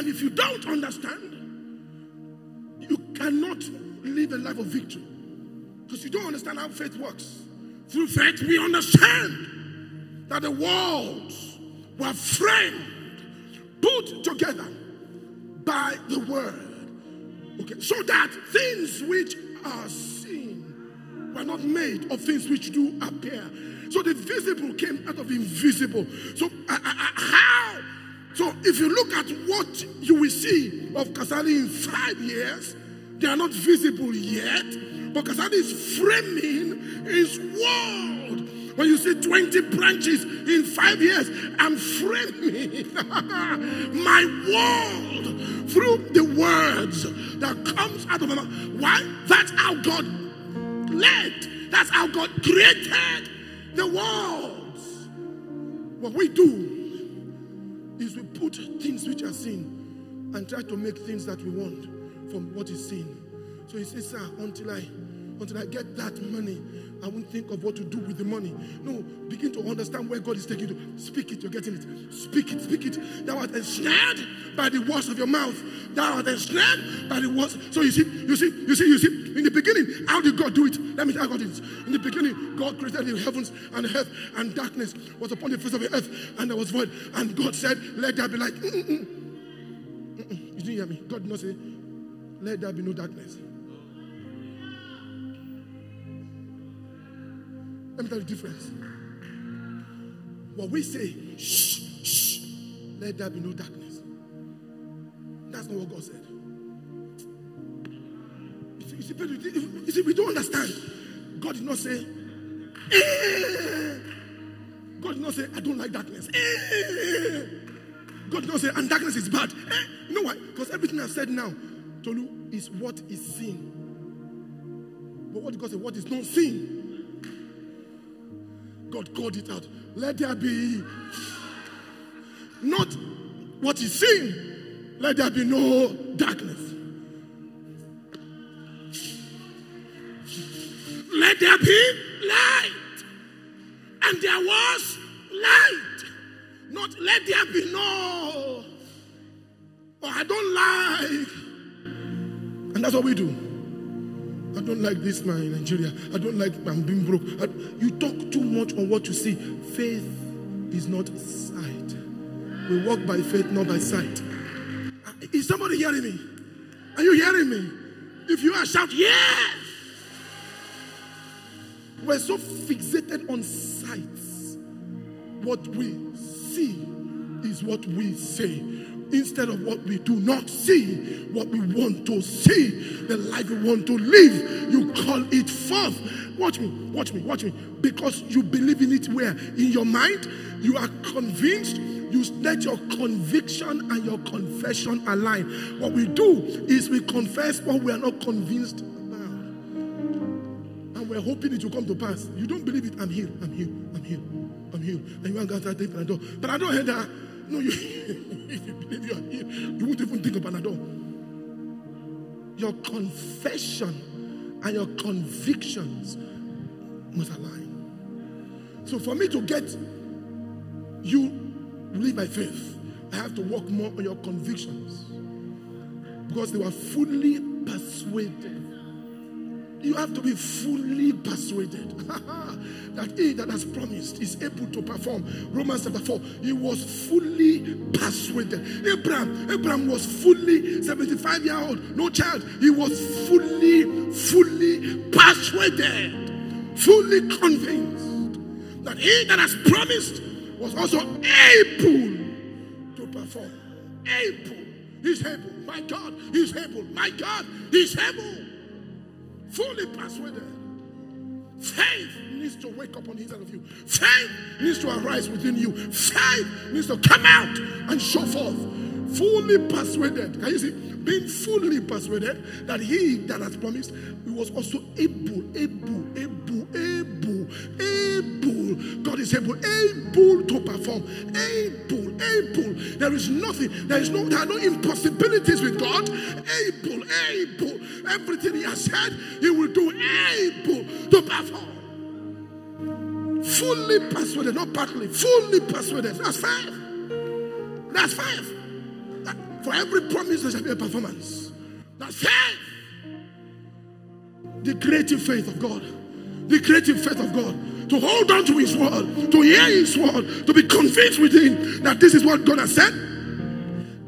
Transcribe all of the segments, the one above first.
And if you don't understand, you cannot live a life of victory. Because you don't understand how faith works. Through faith, we understand that the worlds were framed, put together by the word. Okay, so that things which are seen were not made of things which do appear. So the visible came out of the invisible. So how? So if you look at what you will see of Kasali in 5 years, they are not visible yet. But Kasali is framing his world. When you see 20 branches in 5 years, I'm framing my world through the words that comes out of my mouth. Why? That's how God led. That's how God created the worlds. What we do is we put things which are seen and try to make things that we want from what is seen. So he says, sir, until I get that money, I won't think of what to do with the money. No, begin to understand where God is taking you to. Speak it, you're getting it. Speak it, speak it. Thou art ensnared by the words of your mouth. Thou art ensnared by the words. So you see. In the beginning, how did God do it? Let me tell you how God did it. In the beginning, God created the heavens and the earth, and darkness was upon the face of the earth, and there was void. And God said, let there be light. You didn't hear me. God did not say, let there be no darkness. Let me tell you the difference. What we say, shh, let there be no darkness. That's not what God said. You see, we don't understand. God did not say, God did not say, I don't like darkness. God did not say, and darkness is bad. You know why? Because everything I've said now, Tolu, is what is seen. But what did God say? What is not seen? God called it out. Let there be. Not what is seen. Let there be no darkness. Let there be light. And there was light. Not let there be no. Or I don't like. And that's what we do. I don't like this man in Nigeria. I don't like I'm being broke. You talk too much on what you see. Faith is not sight. We walk by faith, not by sight. Is somebody hearing me? Are you hearing me? If you are, shout yes. We're so fixated on sights. What we see is what we say. Instead of what we do not see, what we want to see, the life we want to live, you call it forth. Watch me. Because you believe in it where? In your mind, you are convinced, you let your conviction and your confession align. What we do is we confess what we are not convinced about. And we're hoping it will come to pass. You don't believe it, I'm healed. And you want to start taking Panadol. But I don't hear that. No, if you believe you are healed, you won't even think of Panadol. Your confession and your convictions must align. So for me to get you live by faith, I have to work more on your convictions. Because they were fully persuaded. You have to be fully persuaded that he that has promised is able to perform. Romans chapter 4, he was fully persuaded. Abraham was fully 75 years old, no child. He was fully persuaded, fully convinced that he that has promised was also able to perform. Able. He's able. My God, he's able. My God, he's able. Fully persuaded. Faith needs to wake up on the inside of you. Faith needs to arise within you. Faith needs to come out and show forth. Fully persuaded. Can you see? Being fully persuaded that he that has promised, he was also able. God is able to perform. Able. There is nothing. There are no impossibilities with God. Able. Everything he has said, he will do. Able to perform. Fully persuaded, not partly. Fully persuaded. That's faith. For every promise, there shall be a performance. That's faith. The creative faith of God. The creative faith of God. To hold on to His word. To hear His word. To be convinced within that this is what God has said.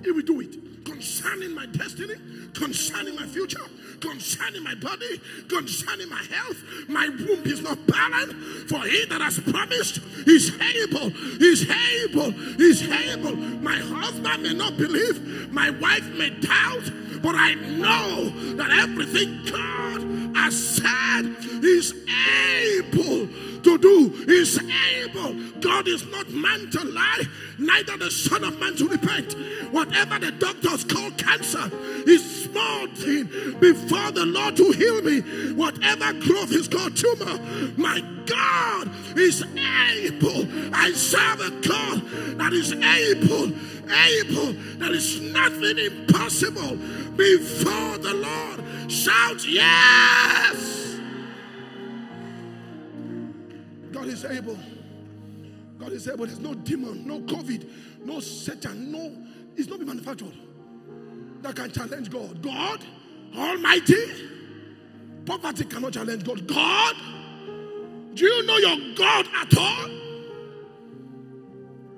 He will do it. Concerning my destiny. Concerning my future. Concerning my body. Concerning my health. My womb is not barren. For He that has promised is able. Is able. Is able. My husband may not believe. My wife may doubt. But I know that everything God has said is able to do. Is able. God is not man to lie, neither the Son of Man to repent. Whatever the doctors call cancer is small thing before the Lord to heal me. Whatever growth is called tumor, my God is able. I serve a God that is able. There is nothing impossible before the Lord. Shout yes. God is able. God is able. There's no demon, no COVID, no Satan, no, it's not been manufactured that can challenge God. God, Almighty. Poverty cannot challenge God. God, do you know your God at all?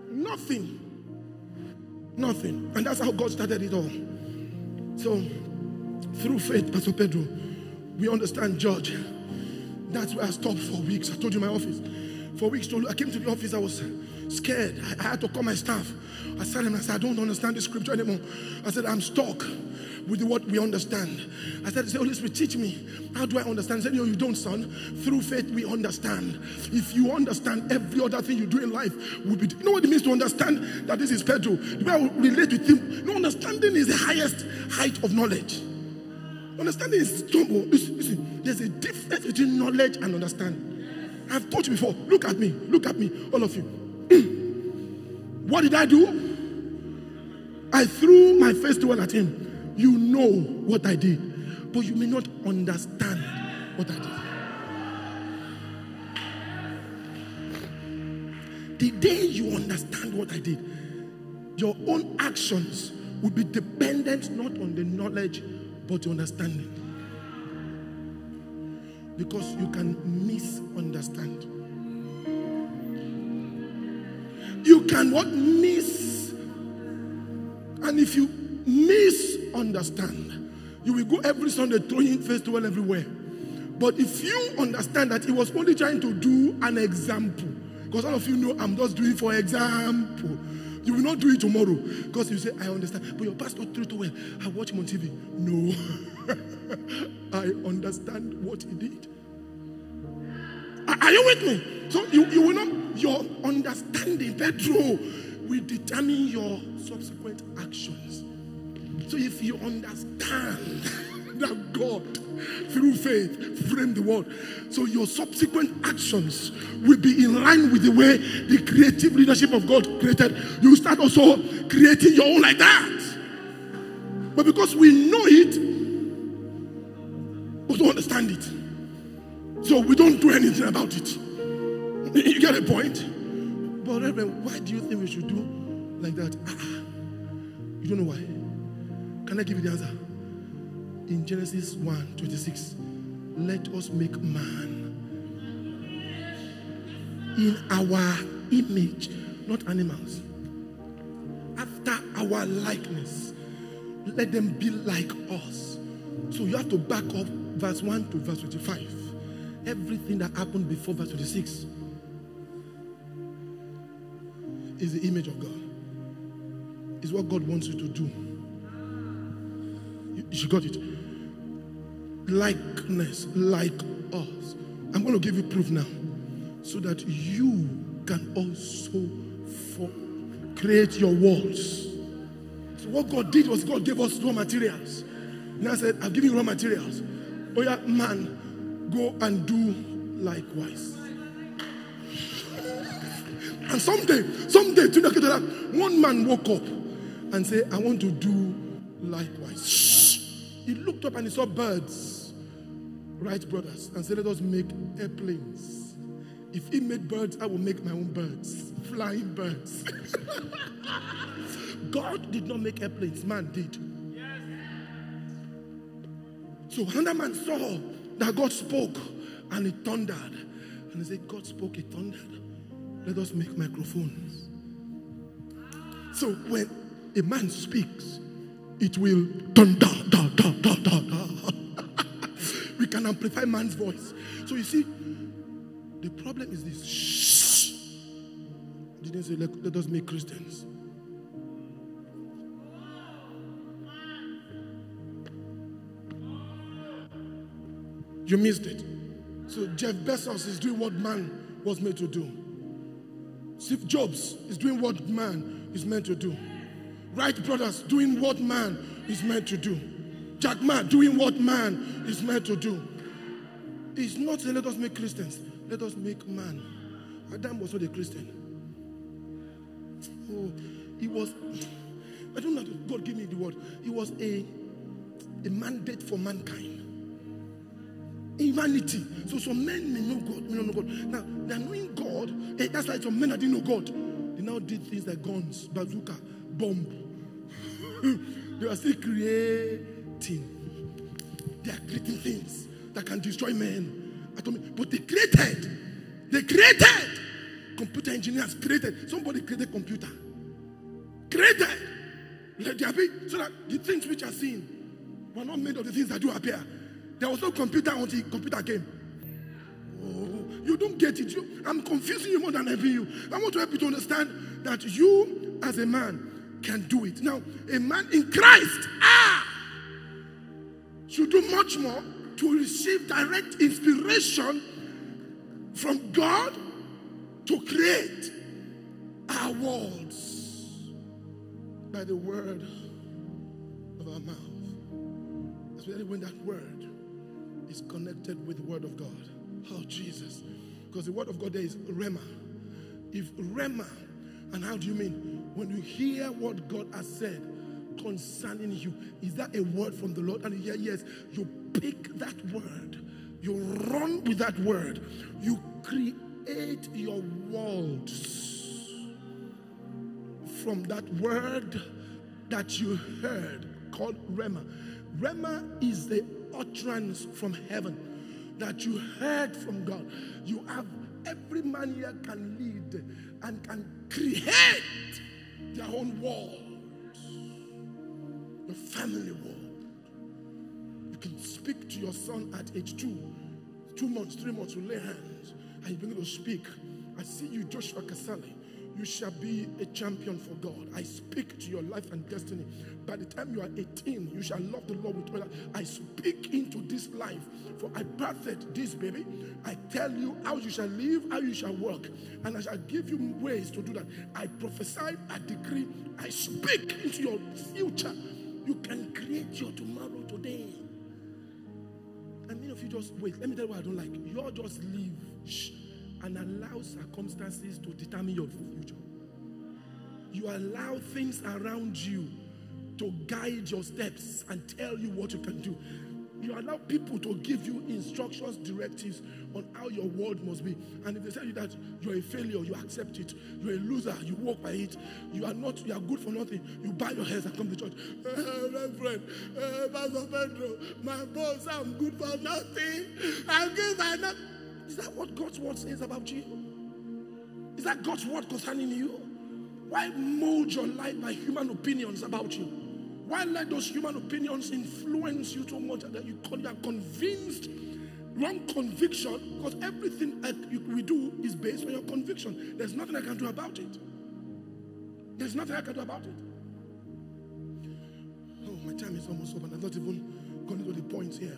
Nothing. Nothing. And that's how God started it all. So, through faith, Pastor Pedro, we understand George. That's where I stopped for weeks. I told you my office. For weeks, I came to the office, I was scared. I had to call my staff. I said, I don't understand the scripture anymore. I said, I'm stuck with what we understand. I said, Holy Spirit, teach me. How do I understand? He said, no, you don't, son. Through faith, we understand. If you understand, every other thing you do in life will be. You know what it means to understand that this is Pedro? The way I will relate with him. You know, understanding is the highest height of knowledge. Understanding is tumble. Listen, there's a difference between knowledge and understanding. I've told you before. Look at me, all of you. What did I do? I threw my face towel at him. You know what I did, but you may not understand what I did. The day you understand what I did, your own actions will be dependent not on the knowledge, but the understanding. Because you can misunderstand. You can what? And if you misunderstand, you will go every Sunday throwing festival everywhere. But if you understand that he was only trying to do an example, because all of you know I'm just doing for example, you will not do it tomorrow because you say, I understand. But your pastor threw it well. I watch him on TV. No. I understand what he did. Are you with me? So you will not, your understanding, Pedro, will determine your subsequent actions. So if you understand that God, through faith, framed the world, so your subsequent actions will be in line with the way the creative leadership of God created. You start also creating your own like that. But because we know it, we don't understand it. So we don't do anything about it. You get a point? But Reverend, why do you think we should do like that? You don't know why? Can I give you the answer? In Genesis 1:26, let us make man in our image, not animals. After our likeness, let them be like us. So you have to back up verse 1 to verse 25. Everything that happened before verse 26 is the image of God. Is what God wants you to do. You got it. Likeness, like us. I'm going to give you proof now, so that you can also create your walls. So what God did was God gave us raw materials. And I said, I've given you raw materials. Oh yeah, man, go and do likewise. And someday, one man woke up and said, I want to do likewise. Shh. He looked up and he saw birds. Right, brothers? And said, let us make airplanes If he made birds, I will make my own birds. Flying birds. God did not make airplanes, man did. So another man saw that God spoke and it thundered. And he said, God spoke, it thundered. Let us make microphones. So when a man speaks, it will thunder. We can amplify man's voice. So you see, the problem is this. Shh. Didn't say let us make Christians. You missed it. So Jeff Bezos is doing what man was made to do. Steve Jobs is doing what man is meant to do. Wright brothers doing what man is meant to do. Jack Ma doing what man is meant to do. It's not saying let us make Christians. Let us make man. Adam was not a Christian. Oh, he was, I don't know, God give me the word. He was a mandate for mankind. Humanity. So some men may know God, may not know God. Now, they are knowing God. That's like some men that didn't know God. They now did things like guns, bazooka, bomb. They are still creating. They are creating things that can destroy men. But they created. Computer engineers created. Somebody created computer. Created. Let there be. So that the things which are seen were not made of the things that do appear. There was no computer until computer came. Oh, you don't get it. I'm confusing you more than helping you. I want to help you to understand that you, as a man, can do it. Now, a man in Christ should do much more to receive direct inspiration from God to create our worlds by the word of our mouth. Especially when that word is connected with the word of God. Oh, Jesus. Because the word of God there is Rhema. If Rhema, and how do you mean? When you hear what God has said concerning you, is that a word from the Lord? And you hear, yes, you pick that word. You run with that word. You create your worlds from that word that you heard called Rhema. Rhema is the utterance from heaven that you heard from God. You have, every man here can lead and can create their own world, your family world. You can speak to your son at age 2 months, 3 months, you lay hands and you begin to speak. I see you, Joshua Kasale. You shall be a champion for God. I speak to your life and destiny. By the time you are 18, you shall love the Lord with all. I speak into this life. For I birthed this baby. I tell you how you shall live, how you shall work. And I shall give you ways to do that. I prophesy, I decree, I speak into your future. You can create your tomorrow today. And many of you just wait. Let me tell you what I don't like. You all just live. And allow circumstances to determine your future. You allow things around you to guide your steps and tell you what you can do. You allow people to give you instructions, directives on how your world must be. And if they tell you that you're a failure, you accept it. You're a loser, you walk by it. You are good for nothing. You buy your hairs and come to church. Reverend, Pastor Pedro, my boss, I'm good for nothing. I'm good for nothing. Is that what God's word says about you? Is that God's word concerning you? Why mold your life by human opinions about you? Why let those human opinions influence you so much that you are convinced, wrong conviction? Because everything we do is based on your conviction. There's nothing I can do about it. There's nothing I can do about it. Oh, my time is almost over. I'm not even going to the points here.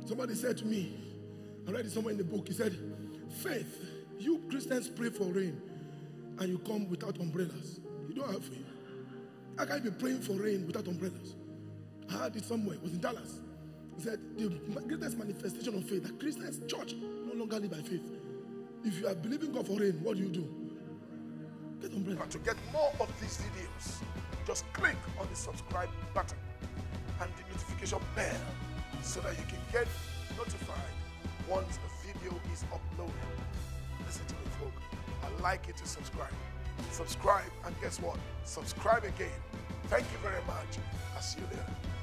Somebody said to me, I read it somewhere in the book. He said, faith, you Christians pray for rain and you come without umbrellas. You don't have faith. How can you be praying for rain without umbrellas? I heard it somewhere. It was in Dallas. He said, the greatest manifestation of faith, that Christians, church, no longer live by faith. If you are believing God for rain, what do? Get umbrellas. To get more of these videos, just click on the subscribe button and the notification bell so that you can get notified once the video is uploaded. listen to me, folk, I'd like you to subscribe. Subscribe, and guess what? Subscribe again. Thank you very much. I'll see you later.